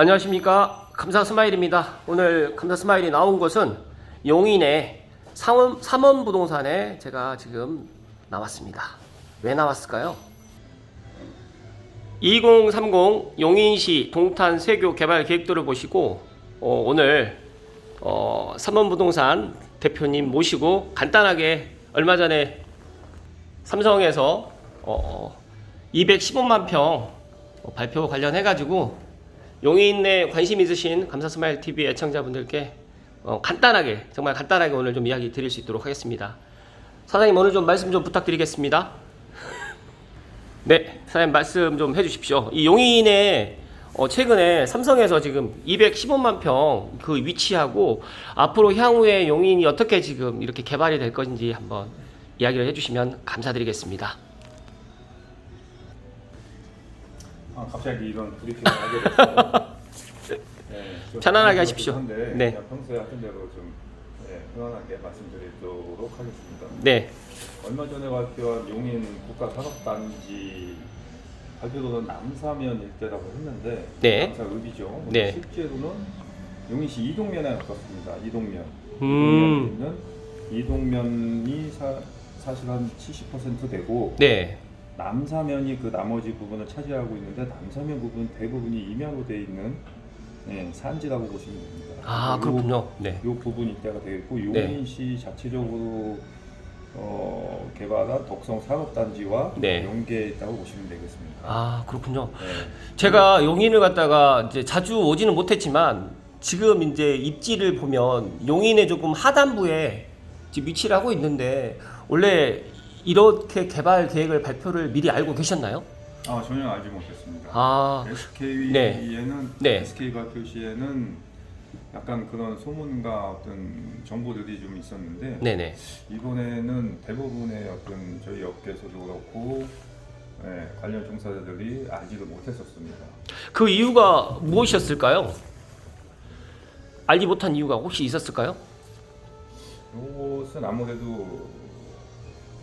안녕하십니까, 감사스마일입니다. 오늘 감사스마일이 나온 곳은 용인의 삼원부동산에 제가 지금 나왔습니다. 왜 나왔을까요? 2030 용인시 동탄 세교 개발 계획도를 보시고 오늘 삼원부동산 대표님 모시고 간단하게 얼마 전에 삼성에서 215만 평 발표 관련해 가지고 용인에 관심 있으신 감사스마일 TV 애청자분들께 간단하게, 정말 간단하게 오늘 좀 이야기 드릴 수 있도록 하겠습니다. 사장님, 오늘 좀 말씀 좀 부탁드리겠습니다. 네, 사장님 말씀 좀 해주십시오. 이 용인에 최근에 삼성에서 지금 215만 평 그 위치하고 앞으로 향후에 용인이 어떻게 지금 이렇게 개발이 될 것인지 한번 이야기를 해주시면 감사드리겠습니다. 갑자기 이런 브리핑을 하게 돼서 좀 편안하게 하십시오. 한데 네. 그냥 평소에 하던 대로 좀 편안하게 말씀드리도록 하겠습니다. 네. 얼마 전에 발표한 용인 국가산업단지 발표도는 남사면 일대라고 했는데 네. 남사읍이죠. 네. 실제로는 용인시 이동면에 가깝습니다. 이동면. 이동면이 사실 한 70% 되고 네. 남사면이 그 나머지 부분을 차지하고 있는데 남사면 부분 대부분이 임야로 되어 있는 산지라고 보시면 됩니다. 아, 그렇군요. 네. 이 부분이 이때가 되어 있고 용인시 자체적으로 개발한 덕성 산업단지와 네. 연계해 있다고 보시면 되겠습니다. 아, 그렇군요. 네. 제가 용인을 갔다가 이제 자주 오지는 못했지만 지금 이제 입지를 보면 용인의 조금 하단부에 지금 위치를 하고 있는데 원래 이렇게 개발 계획을 발표를 미리 알고 계셨나요? 전혀 알지 못했습니다. 아, SK에는 네. SK 발표 시에는 약간 그런 소문과 어떤 정보들이 좀 있었는데 네네. 이번에는 대부분의 어떤 저희 업계에서도 그렇고 관련 종사자들이 알지도 못했었습니다. 그 이유가 무엇이었을까요? 알지 못한 이유가 혹시 있었을까요? 이것은 아무래도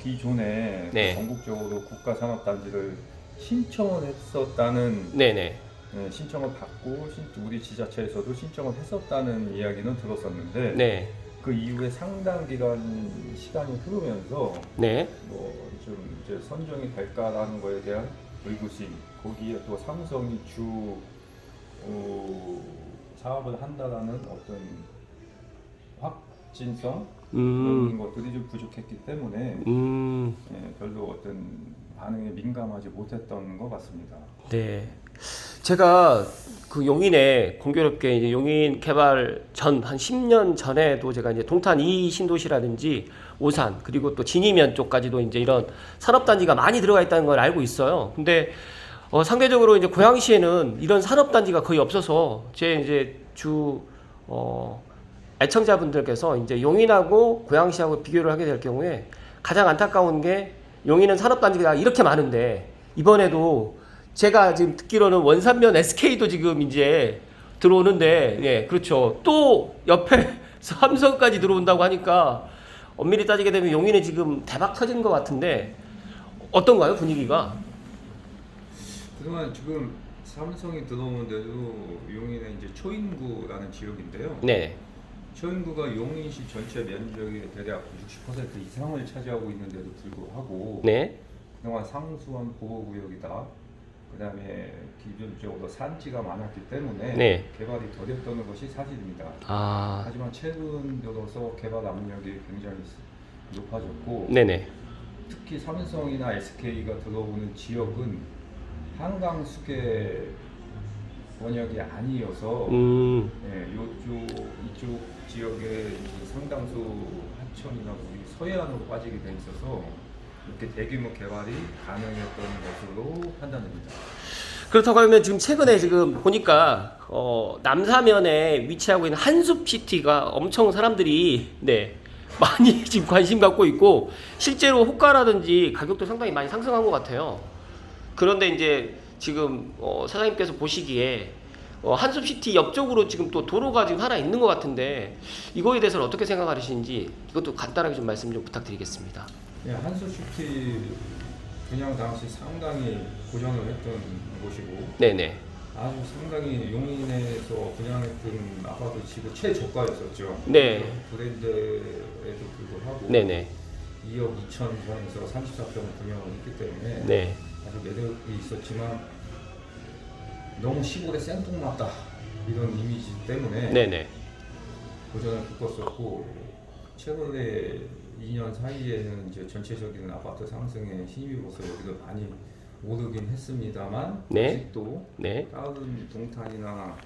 기존에 네. 전국적으로 국가산업단지를 신청을 했었다는 네네. 신청을 받고 우리 지자체에서도 신청을 했었다는 이야기는 들었었는데 네. 그 이후에 상당 기간 시간이 흐르면서 네. 좀 이제 선정이 될까라는 거에 대한 의구심, 거기에 또 삼성이 주 사업을 한다라는 어떤 확진성 그런 것들이 좀 부족했기 때문에 별로 어떤 반응에 민감하지 못했던 것 같습니다. 네. 제가 그 용인에 공교롭게 이제 용인 개발 전 한 10년 전에도 제가 이제 동탄 2 신도시라든지 오산 그리고 또 진이면 쪽까지도 이제 이런 산업단지가 많이 들어가 있다는 걸 알고 있어요. 근데 상대적으로 이제 고양시에는 이런 산업단지가 거의 없어서 제 이제 애청자분들께서 이제 용인하고 고양시하고 비교를 하게 될 경우에 가장 안타까운 게 용인은 산업단지가 이렇게 많은데 이번에도 제가 지금 듣기로는 원산면 SK도 지금 이제 들어오는데, 예, 그렇죠. 또 옆에 삼성까지 들어온다고 하니까 엄밀히 따지게 되면 용인에 지금 대박 터진 것 같은데 어떤가요, 분위기가? 그동안 지금 삼성이 들어오는데도 용인에 이제 초인구라는 지역인데요. 네. 초인구가 용인시 전체 면적의 대략 60% 이상을 차지하고 있는데도 불구하고 네. 그동안 상수원 보호구역이다. 그다음에 기존적으로 산지가 많았기 때문에 네. 개발이 더뎠던 것이 사실입니다. 아, 하지만 최근 들어서 개발 압력이 굉장히 높아졌고 네네. 특히 삼성이나 SK가 들어오는 지역은 한강 수계 원역이 아니어서 이쪽 지역의 상당수 하천이나 우리 서해안으로 빠지게 돼 있어서 이렇게 대규모 개발이 가능했던 것으로 판단됩니다. 그렇다고 하면 지금 최근에 지금 보니까 남사면에 위치하고 있는 한숲시티가 엄청 사람들이 많이 지금 관심 갖고 있고 실제로 호가라든지 가격도 상당히 많이 상승한 것 같아요. 그런데 이제 지금 사장님께서 보시기에 한숲시티 옆쪽으로 지금 또 도로가 지금 하나 있는 것 같은데 이거에 대해서는 어떻게 생각하시는지 이것도 간단하게 좀 말씀 좀 부탁드리겠습니다. 한숲시티 분양 당시 상당히 고전을 했던 곳이고 네네. 아주 상당히 용인에서 분양했던 아파트 지금 최저가였었죠. 네. 브랜드에도 불구하고 네네. 2억 2천 선에서 34평을 분양을 했기 때문에 네. 아주 매력이 있었지만 너무 시골에 생뚱맞다 이런 이미지 때문에 네네. 도전을 겪었었고 최근에 2년 사이에는 이제 전체적인 아파트 상승에 힘입어서 여기도 많이 오르긴 했습니다만 네. 아직도 네. 다른 동탄이나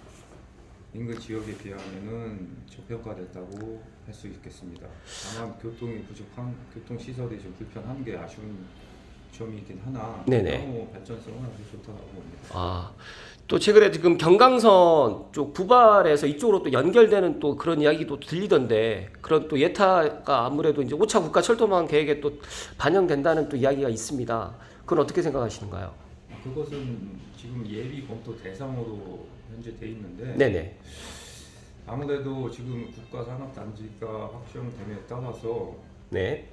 인근 지역에 비하면은 저평가됐다고 할 수 있겠습니다. 다만 교통이 부족한 교통 시설이 좀 불편한 게 아쉬운 점이긴 하나 네네. 향후 발전성은 아주 좋다고 봅니다. 아, 또 최근에 지금 경강선 쪽 부발에서 이쪽으로 또 연결되는 또 그런 이야기도 들리던데 그런 또 예타가 아무래도 이제 5차 국가 철도망 계획에 또 반영된다는 또 이야기가 있습니다. 그건 어떻게 생각하시는가요? 그것은 지금 예비 검토 대상으로 현재 돼 있는데 네네. 아무래도 지금 국가산업단지가 확정됨에 따라서 네.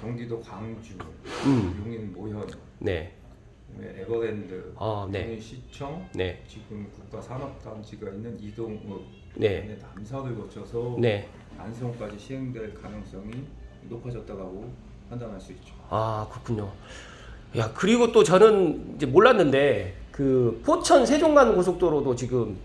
경기도 광주, 음. 용인 모현, 네. 그다음에 에버랜드, 아, 네. 용인시청, 네. 지금 국가산업단지가 있는 이동읍, 네. 그다음에 남사를 거쳐서 네. 안성까지 시행될 가능성이 높아졌다고 판단할 수 있죠. 아, 그렇군요. 야, 그리고 또 저는 이제 몰랐는데 그 포천 세종간 고속도로도 지금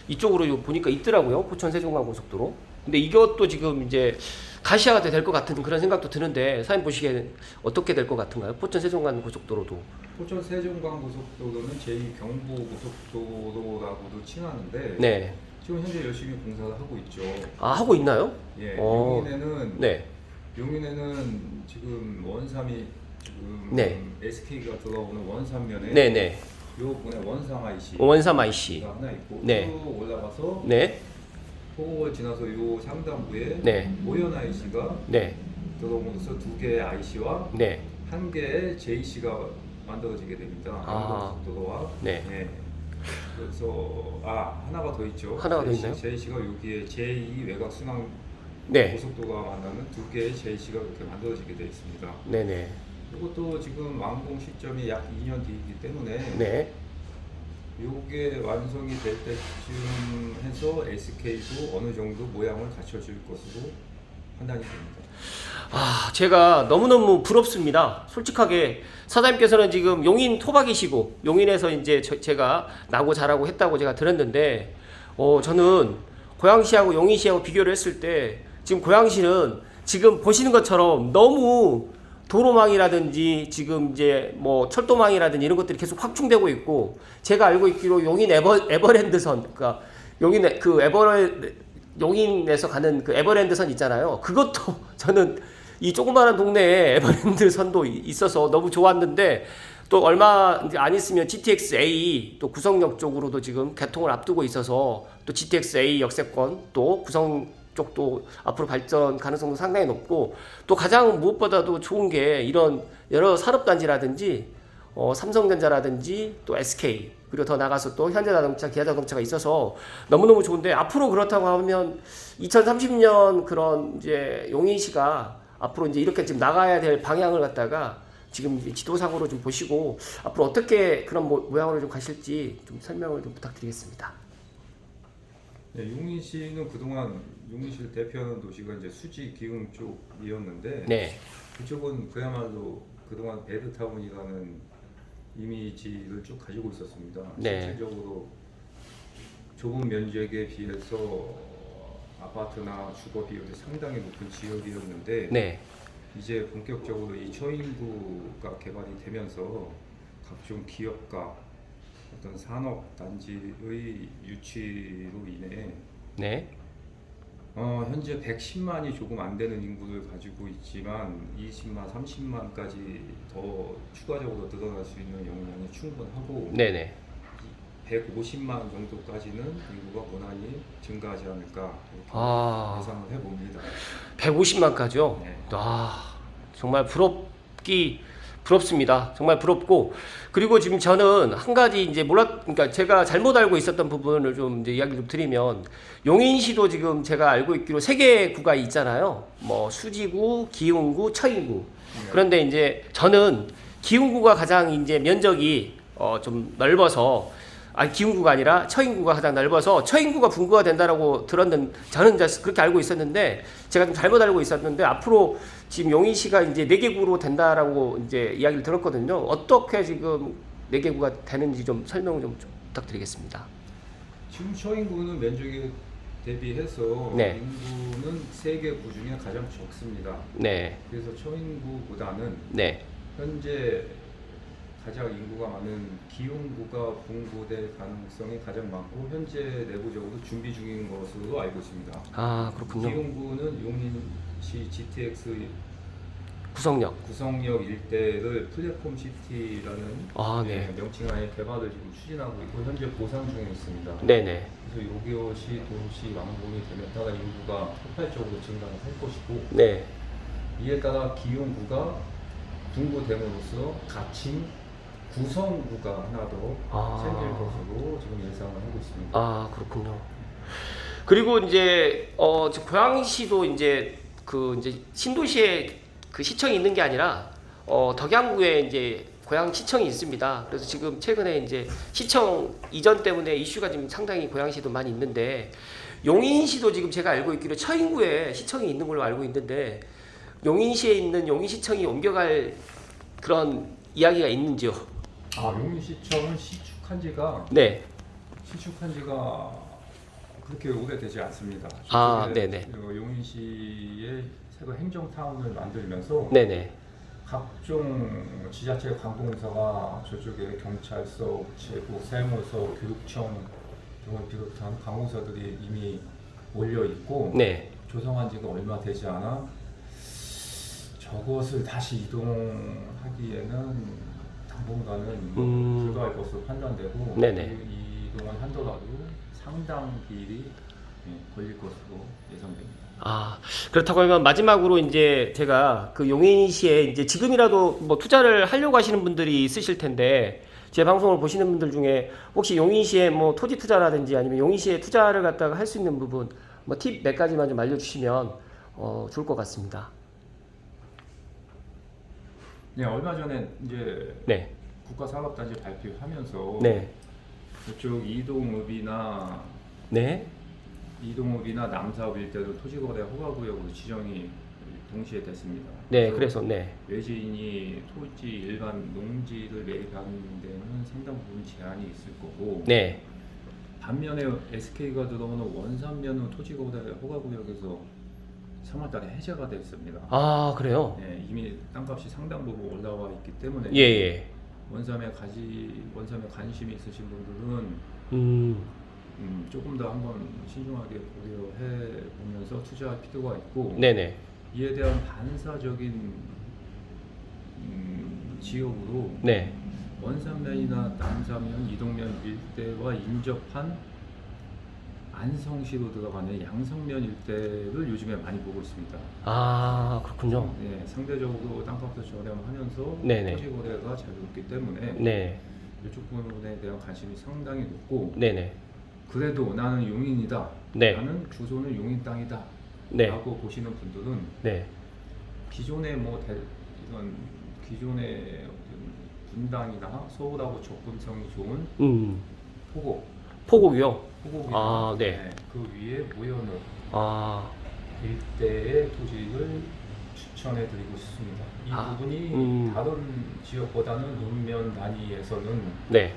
이쪽으로 보니까 있더라고요. 포천 세종간 고속도로. 근데 이것도 지금 이제 가시화가 될 것 같은 그런 생각도 드는데 사장님 보시기에는 어떻게 될 것 같은가요? 포천 세종간 고속도로도. 포천 세종간 고속도로는 제2 경부 고속도로라고도 칭하는데 네. 지금 현재 열심히 공사를 하고 있죠. 아, 하고 있나요? 예, 어. 용인에는 네. 지금 원삼이 지금 네. SK가 들어오는 원삼면에 네, 네. 요 분에 원상 IC 원삼 IC. 가 하나 있고 네. 쭉 올라가서 네. 호흡을 지나서 요 상단부에 네. 모현 IC가 네. 들어오면서 두 개의 IC와 네. 한 개의 JC가 만들어지게 됩니다. 아. 고속도로와 네. 예. 그래서 하나가 더 있죠. 하나가 더 있나요? JC가 여기에 제2 외곽 순환 네. 고속도로가 만나는 두 개의 JC가 그렇게 만들어지게 되어 있습니다. 네, 네. 이것도 지금 완공 시점이 약 2년 뒤이기 때문에 네. 요게 완성이 될 때쯤 해서 SK도 어느 정도 모양을 갖춰줄 것으로 판단이 됩니다. 아, 제가 너무너무 부럽습니다. 솔직하게 사장님께서는 지금 용인 토박이시고 용인에서 이제 제가 나고 자라고 했다고 제가 들었는데 저는 고양시하고 용인시하고 비교를 했을 때 지금 고양시는 지금 보시는 것처럼 너무 도로망이라든지 지금 이제 뭐 철도망이라든지 이런 것들이 계속 확충되고 있고 제가 알고 있기로 용인 에버랜드선 그러니까 용인 그 용인에서 가는 그 에버랜드선 있잖아요. 그것도 저는 이 조그마한 동네에 에버랜드선도 있어서 너무 좋았는데 또 얼마 이제 안 있으면 GTX-A 또 구성역 쪽으로도 지금 개통을 앞두고 있어서 또 GTX-A 역세권 또 구성 쪽도 앞으로 발전 가능성도 상당히 높고 또 가장 무엇보다도 좋은 게 이런 여러 산업단지라든지 삼성전자라든지 또 SK 그리고 더 나가서 또 현대자동차, 기아자동차가 있어서 너무너무 좋은데 앞으로 그렇다고 하면 2030년 그런 이제 용인시가 앞으로 이제 이렇게 지금 나가야 될 방향을 갖다가 지금 지도상으로 좀 보시고 앞으로 어떻게 그런 모양으로 좀 가실지 좀 설명을 좀 부탁드리겠습니다. 네, 용인시는 그동안 용인시를 대표하는 도시가 이제 수지 기흥 쪽이었는데 네. 그쪽은 그야말로 그동안 배드타운이라는 이미지를 쭉 가지고 있었습니다. 네. 실질적으로 좁은 면적에 비해서 아파트나 주거 비율이 상당히 높은 지역이었는데 네. 이제 본격적으로 이 초인구가 개발이 되면서 각종 기업과 어떤 산업 단지의 유치로 인해 네. 현재 110만이 조금 안 되는 인구를 가지고 있지만 20만, 30만까지 더 추가적으로 늘어날 수 있는 역량이 충분하고 네네. 150만 정도까지는 인구가 무난히 증가하지 않을까 이렇게 예상을 해봅니다. 150만까지요? 네. 정말 부럽습니다. 정말 부럽고 그리고 지금 저는 한 가지 이제 그러니까 제가 잘못 알고 있었던 부분을 좀 이제 이야기를 좀 드리면 용인시도 지금 제가 알고 있기로 3개 구가 있잖아요. 뭐 수지구, 기흥구, 처인구. 네. 그런데 이제 저는 기흥구가 가장 이제 면적이 좀 넓어서 기흥구가 아니라 처인구가 가장 넓어서 처인구가 분구가 된다라고 들었는데 저는 이제 그렇게 알고 있었는데 제가 좀 잘못 알고 있었는데 앞으로 지금 용인시가 이제 4개구로 된다라고 이제 이야기를 들었거든요. 어떻게 지금 4개구가 되는지 좀 설명 좀 부탁드리겠습니다. 지금 처인구는 면적에 대비해서 네. 인구는 3개 구 중에 가장 적습니다. 네. 그래서 처인구보다는 네. 현재 가장 인구가 많은 기흥구가 분구될 가능성이 가장 많고 현재 내부적으로 준비 중인 것으로 알고 있습니다. 아, 그렇군요. 기흥구는 용인시 GTX 구성역. 일대를 플랫폼 시티라는 네. 명칭하에 개발을 지금 추진하고 있고 현재 보상 중에 있습니다. 네네. 그래서 이것이 도시 완공이 되면 따라 인구가 폭발적으로 증가를 할 것이고 네. 이에 따라 기흥구가 분구됨으로써 가칭 구성구가 하나 더 생길 것으로 지금 예상을 하고 있습니다. 아, 그렇군요. 그리고 이제 고양시도 이제 이제 신도시에 그 시청이 있는 게 아니라 덕양구에 이제 고양시청이 있습니다. 그래서 지금 최근에 이제 시청 이전 때문에 이슈가 지금 상당히 고양시도 많이 있는데 용인시도 지금 제가 알고 있기로 처인구에 시청이 있는 걸로 알고 있는데 용인시에 있는 용인시청이 옮겨갈 그런 이야기가 있는지요? 용인시청은 네. 시축한 지가 그렇게 오래되지 않습니다. 네네. 용인시의 새로 행정타운을 만들면서 네네. 각종 지자체 관공서가 저쪽에 경찰서, 우체국, 세무서, 교육청 등을 비롯한 관공서들이 이미 몰려 있고 네. 조성한 지가 얼마 되지 않아 저것을 다시 이동하기에는 당분간은 불가할 것으로 판단되고 네네. 이동을 하더라도 상당 기일이 걸릴 것으로 예상됩니다. 그렇다고 하면 마지막으로 이제 제가 그 용인시에 이제 지금이라도 뭐 투자를 하려고 하시는 분들이 있으실 텐데 제 방송을 보시는 분들 중에 혹시 용인시에 뭐 토지 투자라든지 아니면 용인시에 투자를 갖다가 할 수 있는 부분 뭐 팁 몇 가지만 좀 알려주시면 좋을 것 같습니다. 네, 얼마 전에 이제 네. 국가산업단지 발표하면서 네. 그쪽 이동읍이나 네. 남사읍 일대도 토지거래 허가구역으로 지정이 동시에 됐습니다. 네. 그래서 네. 외지인이 토지 일반 농지를 매입하는 데는 상당 부분 제한이 있을 거고 네. 반면에 SK가 들어오는 원산면은 토지거래 허가구역에서 3월달에 해제가 됐습니다. 그래요? 네, 이미 땅값이 상당 부분 올라와 있기 때문에 예. 원삼에 관심이 있으신 분들은 조금 더 한번 신중하게 고려해 보면서 투자할 필요가 있고 네네. 이에 대한 반사적인 지역으로 네. 원산면이나 남사면, 이동면 일대와 인접한 안성시로 들어가는 양성면 일대를 요즘에 많이 보고 있습니다. 그렇군요. 네, 상대적으로 땅값도 저렴하면서 네네. 토지 거래가 자유롭기 때문에 네. 이쪽 부분에 대한 관심이 상당히 높고 네네. 그래도 나는 용인이다. 네. 나는 주소는 용인 땅이다. 네. 라고 보시는 분들은 네. 기존의 이런 기존의 어떤 분당이나 서울하고 접근성이 좋은 포곡이요? 포곡이나 네. 그 위에 모현읍 일대의 토지를 추천해 드리고 싶습니다. 이 부분이 다른 지역보다는 읍면 단위에서는 네.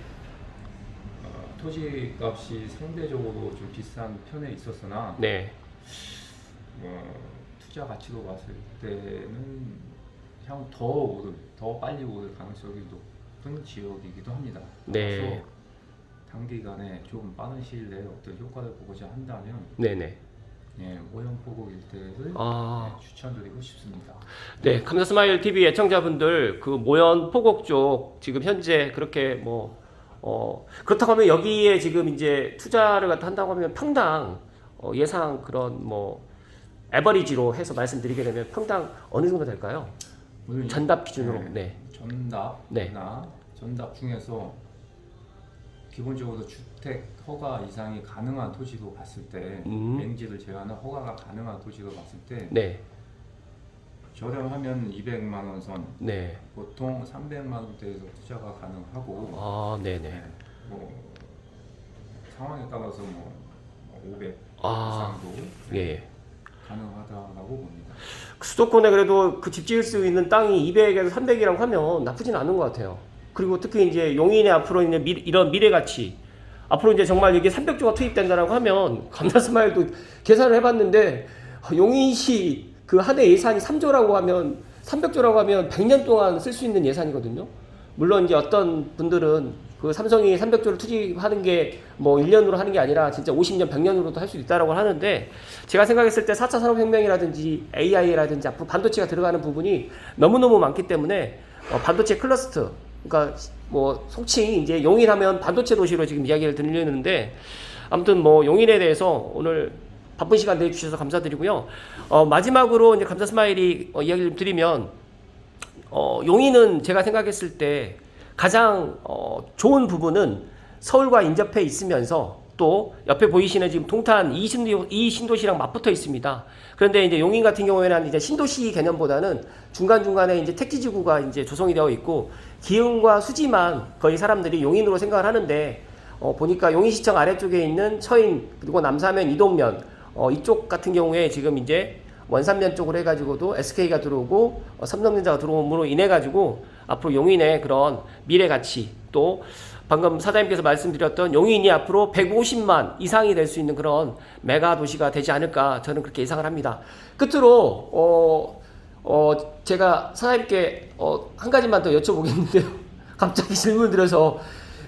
토지 값이 상대적으로 좀 비싼 편에 있었으나 네. 투자 가치로 봤을 때는 향후 더 빨리 오를 가능성이 높은 지역이기도 합니다. 네. 그래서 단기간에 좀 빠른 시일 내에 어떤 효과를 보고자 한다면 네네. 모현포곡 일대를 추천드리고 싶습니다. 네, 감사스마일 TV 애청자분들 그 모현 포곡 쪽 지금 현재 그렇게 그렇다고 하면 여기에 지금 이제 투자를 갖다 한다고 하면 평당 예상 그런 에버리지로 해서 말씀드리게 되면 평당 어느 정도 될까요? 전답 기준으로. 네. 전답 중에서 기본적으로 주택 허가 이상이 가능한 토지로 봤을 때 맹지를 제외하는 허가가 가능한 토지로 봤을 때 네. 저렴하면 200만 원 선, 네. 보통 300만 원대에서 투자가 가능하고 네네. 상황에 따라서 뭐 500 아, 이상도 예. 가능하다라고 봅니다. 수도권에 그래도 그 집 지을 수 있는 땅이 200에서 300이라고 하면 나쁘진 않은 것 같아요. 그리고 특히 이제 용인의 앞으로 이제 이런 미래 가치, 앞으로 이제 정말 이게 300조가 투입된다라고 하면 감나스마일도 계산을 해봤는데 용인시 그 한 해 예산이 3조라고 하면 300조라고 하면 100년 동안 쓸 수 있는 예산이거든요. 물론 이제 어떤 분들은 그 삼성이 300조를 투입하는 게 뭐 1년으로 하는 게 아니라 진짜 50년, 100년으로도 할 수 있다라고 하는데 제가 생각했을 때 4차 산업혁명이라든지 AI라든지 앞으로 반도체가 들어가는 부분이 너무너무 많기 때문에 반도체 클러스터, 그러니까 뭐 속칭 이제 용인하면 반도체 도시로 지금 이야기를 들리는데 아무튼 뭐 용인에 대해서 오늘 바쁜 시간 내주셔서 감사드리고요. 마지막으로 이제 감사 스마일이 이야기를 드리면 용인은 제가 생각했을 때 가장 좋은 부분은 서울과 인접해 있으면서 또 옆에 보이시는 지금 동탄 이 신도시랑 맞붙어 있습니다. 그런데 이제 용인 같은 경우에는 이제 신도시 개념보다는 중간중간에 이제 택지지구가 이제 조성이 되어 있고 기흥과 수지만 거의 사람들이 용인으로 생각을 하는데 보니까 용인시청 아래쪽에 있는 처인 그리고 남사면 이동면 이쪽 같은 경우에 지금 이제 원산면 쪽으로 해가지고도 SK가 들어오고 삼성전자가 들어옴으로 인해 가지고 앞으로 용인의 그런 미래 가치 또 방금 사장님께서 말씀드렸던 용인이 앞으로 150만 이상이 될 수 있는 그런 메가 도시가 되지 않을까 저는 그렇게 예상을 합니다. 끝으로 제가 사장님께 한 가지만 더 여쭤보겠는데요. 갑자기 질문 드려서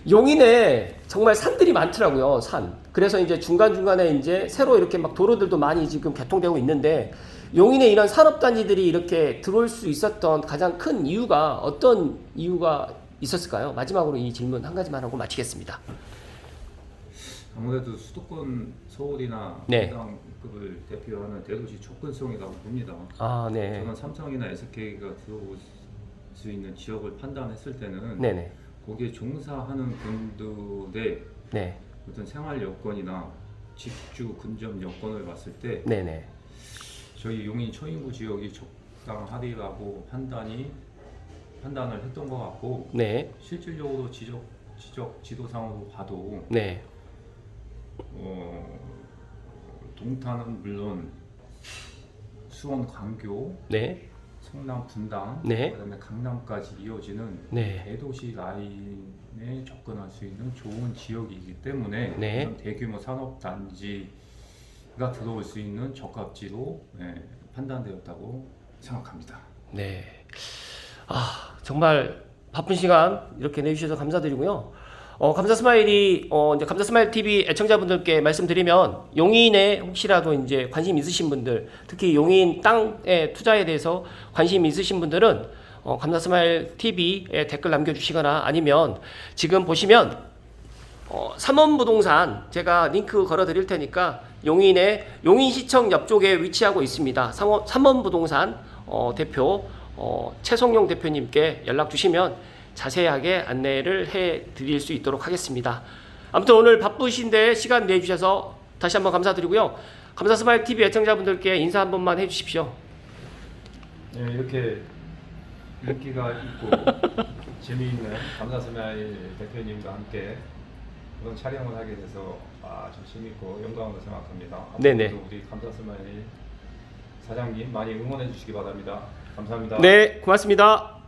용인에 정말 산들이 많더라고요. 산. 그래서 이제 중간중간에 이제 새로 이렇게 막 도로들도 많이 지금 개통되고 있는데 용인에 이런 산업단지들이 이렇게 들어올 수 있었던 가장 큰 이유가 어떤 이유가 있었을까요? 마지막으로 이 질문 한 가지만 하고 마치겠습니다. 아무래도 수도권 서울이나 네. 해당급을 대표하는 대도시 접근성이라고 봅니다. 아, 네. 저는 삼성이나 SK가 들어올 수 있는 지역을 판단했을 때는 네네. 거기에 종사하는 분들의 네. 어떤 생활 여건이나 집주 근접 여건을 봤을 때 네네. 저희 용인 초인구 지역이 적당하리라고 판단을 했던 것 같고 네. 실질적으로 지도상으로 봐도 네. 동탄은 물론 수원 광교, 네. 성남 분당, 네. 그다음에 강남까지 이어지는 네. 대도시 라인에 접근할 수 있는 좋은 지역이기 때문에 네. 이런 대규모 산업 단지가 들어올 수 있는 적합지로 판단되었다고 생각합니다. 네. 아, 정말 바쁜 시간 이렇게 내주셔서 감사드리고요. 감사 스마일이 이제 감사 스마일 TV 애청자분들께 말씀드리면 용인에 혹시라도 이제 관심 있으신 분들, 특히 용인 땅의 투자에 대해서 관심 있으신 분들은 감사 스마일 TV에 댓글 남겨주시거나 아니면 지금 보시면 삼원부동산 제가 링크 걸어 드릴 테니까 용인의 용인시청 옆쪽에 위치하고 있습니다. 삼원부동산 대표 최성용 대표님께 연락 주시면 자세하게 안내를 해 드릴 수 있도록 하겠습니다. 아무튼 오늘 바쁘신데 시간 내주셔서 다시 한번 감사드리고요. 감사 스마일 TV 애청자분들께 인사 한 번만 해주십시오. 네, 이렇게 인기가 있고 재미있는 감사스마일 대표님과 함께 그런 촬영을 하게 돼서 아주 재밌고 영광으로 생각합니다. 네네. 앞으로도 우리 감사스마일 사장님 많이 응원해 주시기 바랍니다. 감사합니다. 네, 고맙습니다.